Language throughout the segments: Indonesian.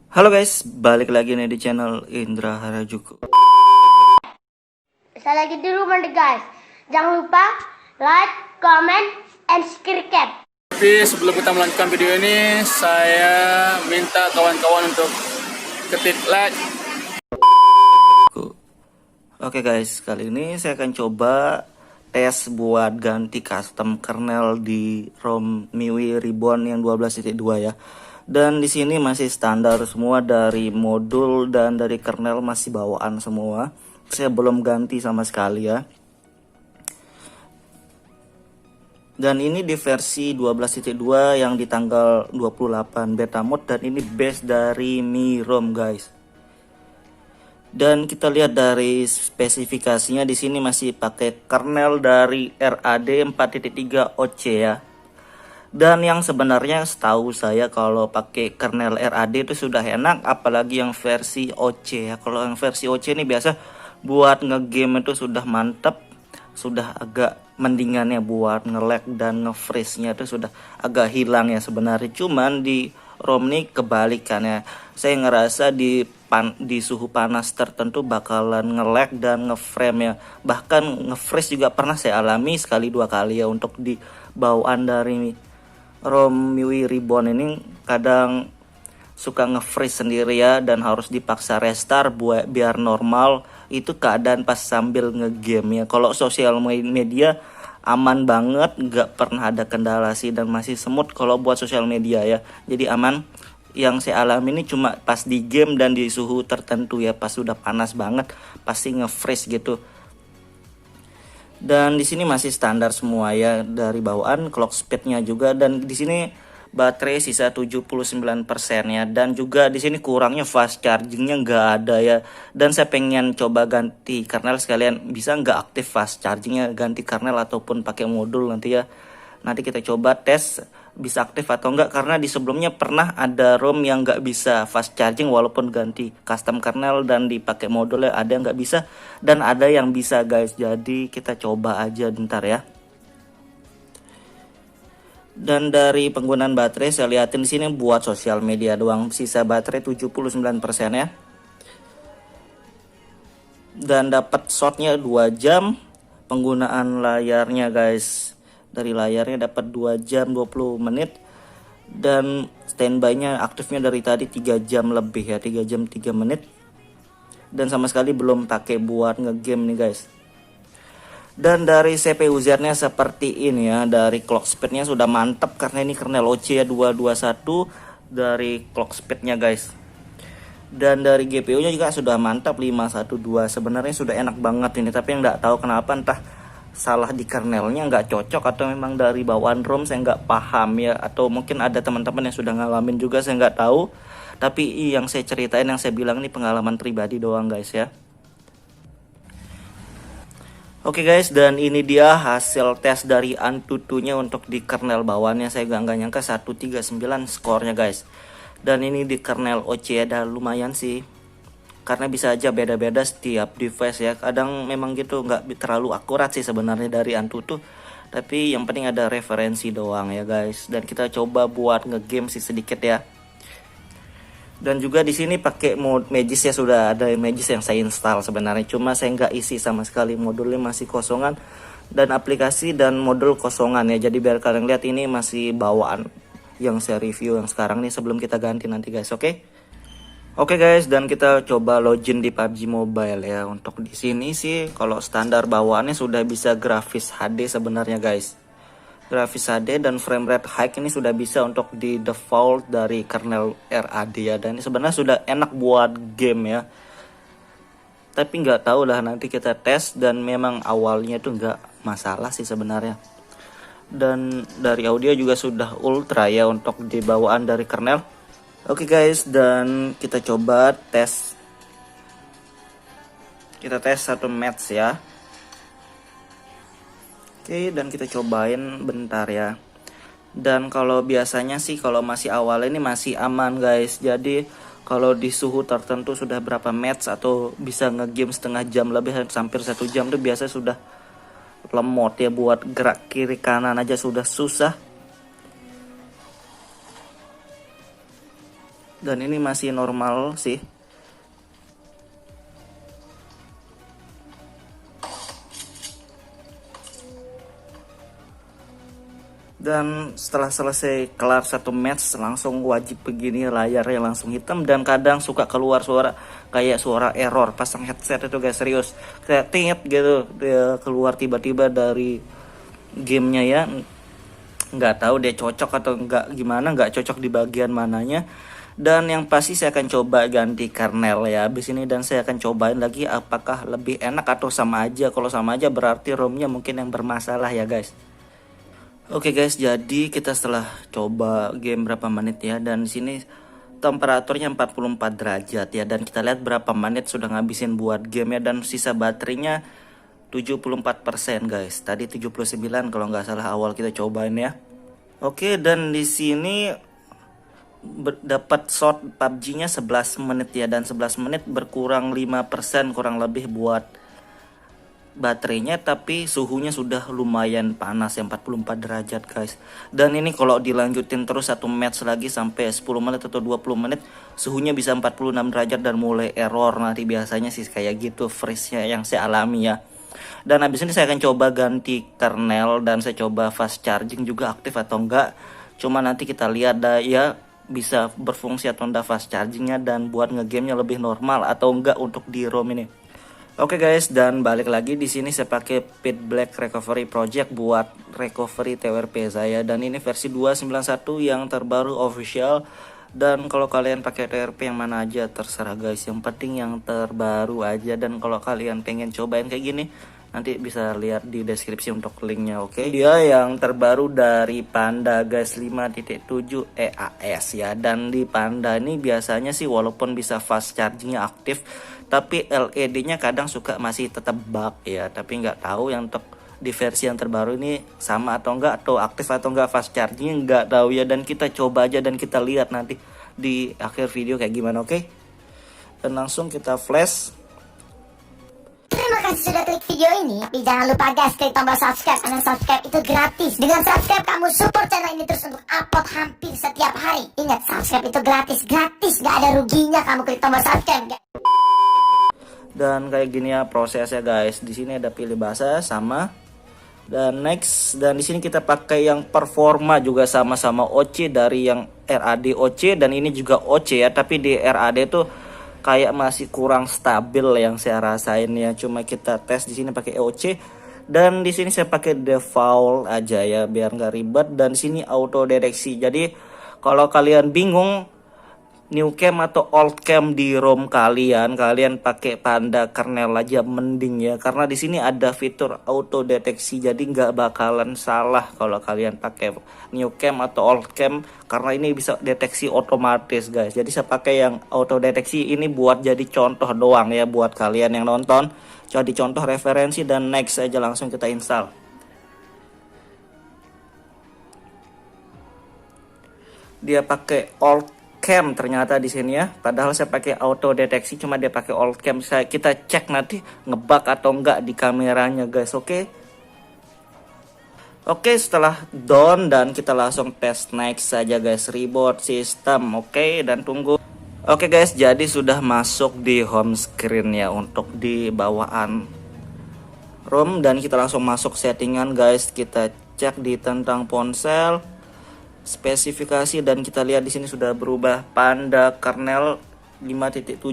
Halo guys, balik lagi nih di channel Indra Harajuku. Saya lagi di rumah nih guys. Jangan lupa like, comment, and subscribe. Tapi sebelum kita melanjutkan video ini, saya minta kawan-kawan untuk ketik like. Oke guys, kali ini saya akan coba tes buat ganti custom kernel di ROM MIUI Reborn yang 12.2 ya. Dan di sini masih standar semua dari modul dan dari kernel masih bawaan semua. Saya belum ganti sama sekali ya. Dan ini di versi 12.2 yang di tanggal 28 beta mode, dan ini base dari Mi ROM guys. Dan kita lihat dari spesifikasinya di sini masih pakai kernel dari RAD 4.3 OC ya. Dan yang sebenarnya setahu saya kalau pakai kernel RAD itu sudah enak, apalagi yang versi OC ya. Kalau yang versi OC ini biasa buat ngegame itu sudah mantap, sudah agak mendingan ya, buat nge-lag dan nge-freeze-nya itu sudah agak hilang ya sebenarnya. Cuman di ROM ini kebalikannya. Saya ngerasa di suhu panas tertentu bakalan nge-lag dan nge-frame ya. Bahkan nge-freeze juga pernah saya alami sekali dua kali ya. Untuk di bawaan dari ROM MIUI Reborn ini kadang suka nge-freeze sendiri ya, dan harus dipaksa restart buat biar normal. Itu keadaan pas sambil ngegame ya. Kalau sosial media aman banget, nggak pernah ada kendala sih, dan masih smooth kalau buat sosial media ya, jadi aman. Yang saya alami ini cuma pas di game dan di suhu tertentu ya, pas sudah panas banget pasti nge-freeze gitu. Dan di sini masih standar semua ya, dari bawaan clock speednya juga, dan di sini baterai sisa 79% ya. Dan juga di sini kurangnya fast chargingnya nggak ada ya. Dan saya pengen coba ganti kernel sekalian, bisa nggak aktif fast chargingnya, ganti kernel ataupun pakai modul nanti ya. Nanti kita coba tes bisa aktif atau enggak, karena di sebelumnya pernah ada ROM yang nggak bisa fast charging walaupun ganti custom kernel dan dipakai modulnya, ada yang nggak bisa dan ada yang bisa guys. Jadi kita coba aja bentar ya. Dan dari penggunaan baterai saya lihatin di sini buat sosial media doang, sisa baterai 79% ya. Dan dapat shotnya 2 jam. Penggunaan layarnya guys, dari layarnya dapat 2 jam 20 menit. Dan standby-nya aktifnya dari tadi 3 jam lebih ya, 3 jam 3 menit. Dan sama sekali belum pakai buat ngegame nih guys. Dan dari CPU Z-nya seperti ini ya, dari clock speednya sudah mantap karena ini kernel OC ya 221 dari clock speednya guys. Dan dari GPU-nya juga sudah mantap 512, sebenarnya sudah enak banget ini, tapi nggak tahu kenapa, entah salah di kernelnya nggak cocok atau memang dari bawaan ROM saya nggak paham ya, atau mungkin ada teman-teman yang sudah ngalamin juga, saya nggak tahu. Tapi yang saya ceritain, yang saya bilang ini pengalaman pribadi doang guys ya. Oke guys, dan ini dia hasil tes dari Antutunya untuk di kernel bawaannya. Saya gak nyangka 139 skornya guys. Dan ini di kernel OC ada lumayan sih, karena bisa aja beda-beda setiap device ya. Kadang memang gitu, nggak terlalu akurat sih sebenarnya dari Antutu. Tapi yang penting ada referensi doang ya guys. Dan kita coba buat ngegame sih sedikit ya. Dan juga di sini pakai mode Magis ya, sudah ada Magis yang saya install sebenarnya, cuma saya nggak isi sama sekali, modulnya masih kosongan dan aplikasi dan modul kosongan ya. Jadi biar kalian lihat ini masih bawaan yang saya review yang sekarang nih sebelum kita ganti nanti guys. Oke guys, dan kita coba login di PUBG Mobile ya. Untuk di sini sih kalau standar bawaannya sudah bisa grafis HD sebenarnya guys. Grafis HD dan frame rate high ini sudah bisa untuk di default dari kernel RAD ya. Dan ini sebenarnya sudah enak buat game ya. Tapi nggak tahu lah, nanti kita tes, dan memang awalnya itu nggak masalah sih sebenarnya. Dan dari audio juga sudah ultra ya untuk di bawaan dari kernel. Oke guys, dan kita coba tes. Kita tes satu match ya. Oke, dan kita cobain bentar ya. Dan kalau biasanya sih kalau masih awal ini masih aman guys. Jadi kalau di suhu tertentu sudah berapa match atau bisa ngegame setengah jam lebih hampir 1 jam tuh biasa sudah lemot ya, buat gerak kiri kanan aja sudah susah. Dan ini masih normal sih. Dan setelah selesai kelar satu match langsung wajib begini layarnya langsung hitam, dan kadang suka keluar suara kayak suara error pasang headset itu guys, serius kayak tingit gitu dia keluar tiba-tiba dari gamenya ya. Nggak tahu dia cocok atau nggak cocok di bagian mananya. Dan yang pasti saya akan coba ganti kernel ya habis ini, dan saya akan cobain lagi apakah lebih enak atau sama aja. Kalau sama aja berarti ROM-nya mungkin yang bermasalah ya guys. Oke guys, jadi kita setelah coba game berapa menit ya, dan di sini temperaturnya 44 derajat ya, dan kita lihat berapa menit sudah ngabisin buat game ya, dan sisa baterainya 74% guys. Tadi 79 kalau nggak salah awal kita cobain ya. Oke, dan di sini dapat shot PUBG-nya 11 menit ya, dan 11 menit berkurang 5% kurang lebih buat baterainya, tapi suhunya sudah lumayan panas ya, 44 derajat guys. Dan ini kalau dilanjutin terus satu match lagi sampai 10 menit atau 20 menit suhunya bisa 46 derajat dan mulai error nanti, biasanya sih kayak gitu freeze-nya yang saya alami ya. Dan habis ini saya akan coba ganti kernel, dan saya coba fast charging juga aktif atau enggak. Cuma nanti kita lihat ya bisa berfungsi atau enggak fast chargingnya, dan buat ngegamenya lebih normal atau enggak untuk di ROM ini. Oke guys, dan balik lagi di sini saya pakai Pit Black Recovery Project buat recovery TWRP saya, dan ini versi 291 yang terbaru official. Dan kalau kalian pakai TWRP yang mana aja terserah guys, yang penting yang terbaru aja. Dan kalau kalian pengen cobain kayak gini nanti bisa lihat di deskripsi untuk linknya. Oke, dia yang terbaru dari Panda guys, 5.7 EAS ya. Dan di Panda ini biasanya sih walaupun bisa fast chargingnya aktif, tapi LED-nya kadang suka masih tetap bug ya. Tapi nggak tahu yang untuk di versi yang terbaru ini sama atau enggak, atau aktif atau enggak fast chargingnya, nggak tahu ya. Dan kita coba aja dan kita lihat nanti di akhir video kayak gimana. Oke, dan langsung kita flash. Terima kasih sudah klik video ini. Tapi jangan lupa guys, klik tombol subscribe, karena subscribe itu gratis. Dengan subscribe kamu support channel ini terus untuk upload hampir setiap hari. Ingat, subscribe itu gratis, gak ada ruginya kamu klik tombol subscribe guys. Dan kayak gini ya prosesnya guys. Di sini ada pilih bahasa sama, dan next, dan di sini kita pakai yang performa juga sama-sama OC dari yang RAD OC, dan ini juga OC ya, tapi di RAD tuh kayak masih kurang stabil yang saya rasain ya. Cuma kita tes di sini pakai OC, dan di sini saya pakai default aja ya biar nggak ribet. Dan di sini auto deteksi. Jadi kalau kalian bingung new cam atau old cam di ROM kalian pakai Panda kernel aja mending ya, karena di sini ada fitur auto deteksi, jadi nggak bakalan salah kalau kalian pakai new cam atau old cam, karena ini bisa deteksi otomatis guys. Jadi saya pakai yang auto deteksi ini buat jadi contoh doang ya buat kalian yang nonton, jadi contoh referensi. Dan next aja langsung kita install. Dia pakai old cam ternyata di sini ya, padahal saya pakai auto deteksi, cuma dia pakai old cam. Kita cek nanti ngebug atau enggak di kameranya guys. Oke, setelah down dan kita langsung tes next saja guys, reboot system. Oke, dan tunggu. Oke guys, jadi sudah masuk di home screen ya untuk di bawaan ROM, dan kita langsung masuk settingan guys. Kita cek di tentang ponsel spesifikasi, dan kita lihat di sini sudah berubah Panda kernel 5.7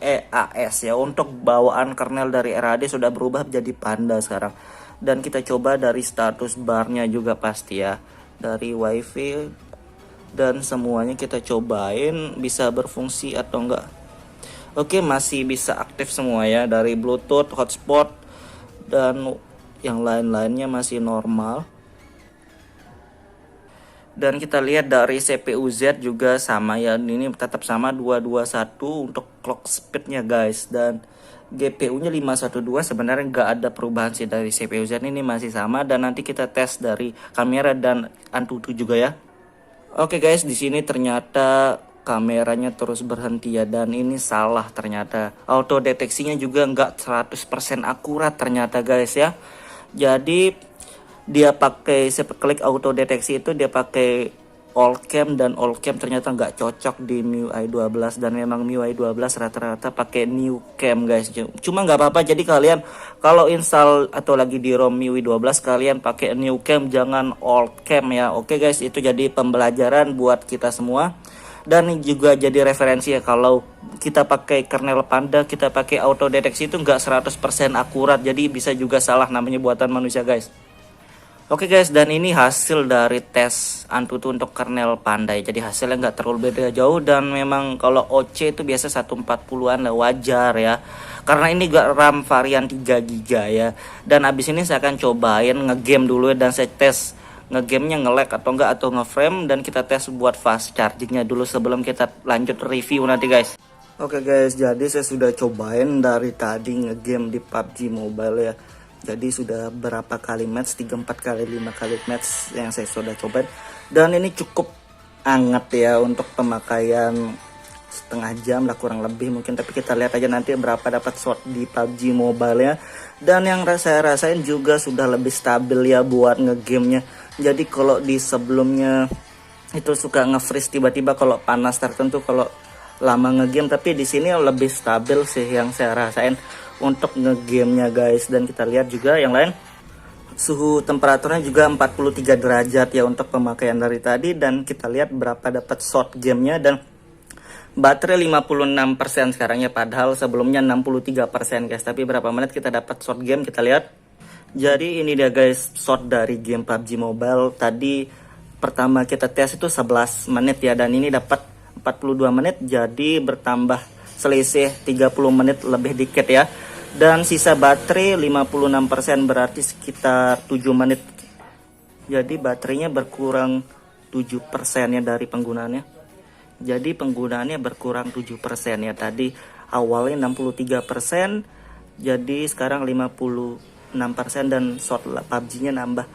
EAS ya. Untuk bawaan kernel dari RAD sudah berubah jadi Panda sekarang. Dan kita coba dari status barnya juga pasti ya, dari wifi dan semuanya kita cobain bisa berfungsi atau enggak. Oke, masih bisa aktif semua ya, dari Bluetooth, hotspot, dan yang lain-lainnya masih normal. Dan kita lihat dari CPU Z juga sama ya, ini tetap sama 221 untuk clock speednya guys. Dan GPU nya 512, sebenarnya nggak ada perubahan sih dari CPU Z, ini masih sama. Dan nanti kita tes dari kamera dan Antutu juga ya. Oke guys, di sini ternyata kameranya terus berhenti ya, dan ini salah ternyata. Auto deteksinya juga nggak 100% akurat ternyata guys ya. Jadi dia pakai, saya klik auto deteksi itu dia pakai all cam, dan all cam ternyata nggak cocok di MIUI 12, dan memang MIUI 12 rata-rata pakai new cam guys. Cuma nggak apa-apa, jadi kalian kalau install atau lagi di ROM MIUI 12 kalian pakai new cam, jangan all cam ya. Oke guys, itu jadi pembelajaran buat kita semua. Dan juga jadi referensi ya, kalau kita pakai kernel Panda, kita pakai auto deteksi itu nggak 100% akurat, jadi bisa juga salah, namanya buatan manusia guys. Oke guys, dan ini hasil dari tes Antutu untuk kernel Panda ya. Jadi hasilnya nggak terlalu beda jauh, dan memang kalau OC itu biasa 140-an lah, wajar ya. Karena ini gak RAM varian 3GB ya. Dan abis ini saya akan cobain ngegame dulu ya, dan saya tes ngegamenya nge-lag atau enggak, atau nge-frame, dan kita tes buat fast chargingnya dulu sebelum kita lanjut review nanti guys. Oke guys, jadi saya sudah cobain dari tadi ngegame di PUBG Mobile ya. Jadi sudah berapa kali match, 3, 4 kali, 5 kali match yang saya sudah cobain, dan ini cukup hangat ya untuk pemakaian setengah jam lah kurang lebih mungkin. Tapi kita lihat aja nanti berapa dapat shot di PUBG Mobile ya. Dan yang saya rasain juga sudah lebih stabil ya buat ngegamenya. Jadi kalau di sebelumnya itu suka nge-freeze tiba-tiba kalau panas tertentu kalau lama ngegame, tapi di sini lebih stabil sih yang saya rasain untuk ngegamenya guys. Dan kita lihat juga yang lain, suhu temperaturnya juga 43 derajat ya untuk pemakaian dari tadi. Dan kita lihat berapa dapat shot gamenya, dan baterai 56% sekarang ya, padahal sebelumnya 63% guys. Tapi berapa menit kita dapat shot game, kita lihat. Jadi ini dia guys shot dari game PUBG Mobile. Tadi pertama kita tes itu 11 menit ya, dan ini dapat 42 menit, jadi bertambah selisih 30 menit lebih dikit ya. Dan sisa baterai 56%, berarti sekitar 7 menit. Jadi baterainya berkurang 7% ya dari penggunaannya. Jadi penggunaannya berkurang 7% ya. Tadi awalnya 63%, jadi sekarang 56%, dan shot PUBG-nya nambah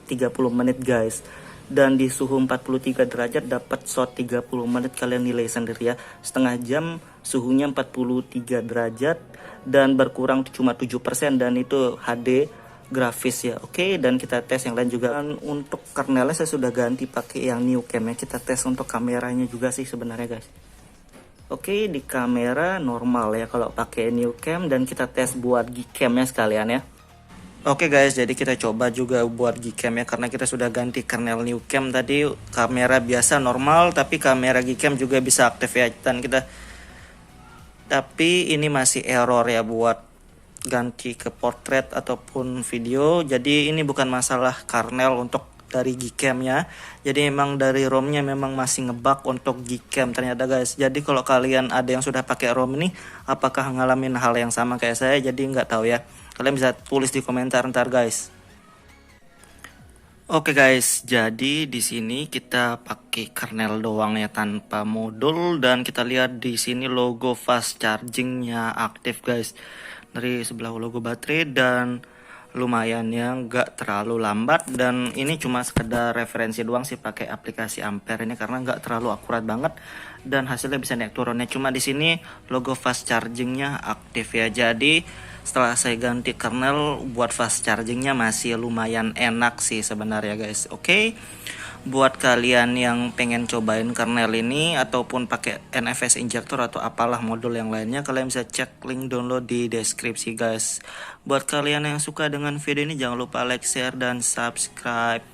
30 menit guys. Dan di suhu 43 derajat dapat shot 30 menit, kalian nilai sendiri ya. Setengah jam suhunya 43 derajat dan berkurang cuma 7%, dan itu HD grafis ya. Oke, dan kita tes yang lain juga. Dan untuk kernelnya saya sudah ganti pakai yang new cam ya. Kita tes untuk kameranya juga sih sebenarnya guys. Oke, di kamera normal ya kalau pakai new cam, dan kita tes buat Gcam-nya sekalian ya. Oke guys, jadi kita coba juga buat Gcam ya, karena kita sudah ganti kernel new cam tadi. Kamera biasa normal, tapi kamera Gcam juga bisa aktif ya. Dan kita, tapi ini masih error ya buat ganti ke portrait ataupun video. Jadi ini bukan masalah kernel untuk dari Gcam-nya, jadi memang dari ROM-nya memang masih ngebug untuk Gcam ternyata guys. Jadi kalau kalian ada yang sudah pakai ROM ini, apakah ngalamin hal yang sama kayak saya? Jadi nggak tahu ya, kalian bisa tulis di komentar ntar guys. Oke guys, jadi di sini kita pakai kernel doang ya tanpa modul, dan kita lihat di sini logo fast chargingnya aktif guys. Dari sebelah logo baterai, dan lumayan ya, nggak terlalu lambat. Dan ini cuma sekedar referensi doang sih pakai aplikasi Ampere ini, karena nggak terlalu akurat banget dan hasilnya bisa naik turunnya. Cuma di sini logo fast chargingnya aktif ya. Jadi setelah saya ganti kernel buat fast chargingnya masih lumayan enak sih sebenarnya guys. Oke, buat kalian yang pengen cobain kernel ini ataupun pakai NFS injector atau apalah modul yang lainnya, kalian bisa cek link download di deskripsi guys. Buat kalian yang suka dengan video ini, jangan lupa like, share, dan subscribe.